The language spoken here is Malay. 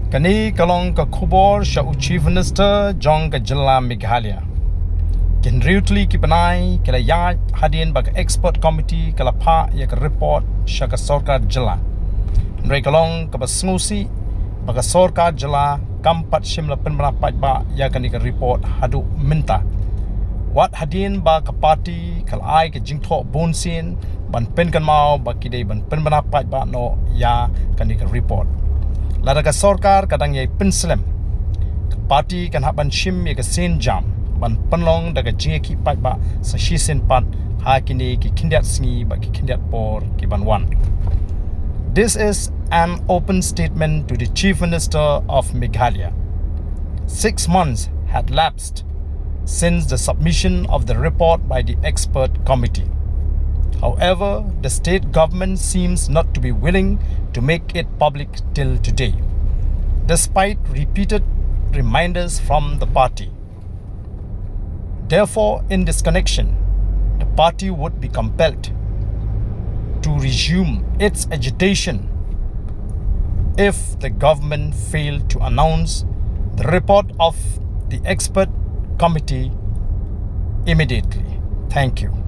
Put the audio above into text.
Kani kalong ka khubor sa Chief Minister jong ka jylla Meghalaya. Ken riutli ki panai kala ya hadin bag expert committee kala pha ya ka report sa ka sarkar jylla. Nrai kalong ka basngusi bag sarkar jylla kampat shimla penmana ba ya kani ka report hadu minta. Wat hadin ba ka party kala ai ka jingtho bonsin ban pen kan mau ba kidai ban penmana ba no ya kani ka report. Lada ka sarkar kadang yai penslem parti kan haban shim ya ka sen jam ban penlong daga jinge ki pat ba sa shi sen pat ha kini ki kindiat sngi ba ki kindiat por ki ban wan. This is an open statement to the Chief Minister of Meghalaya. 6 months had lapsed since the submission of the report by the expert committee. However, the state government seems not to be willing to make it public till today, despite repeated reminders from the party. Therefore, in this connection, the party would be compelled to resume its agitation if the government failed to announce the report of the expert committee immediately. Thank you.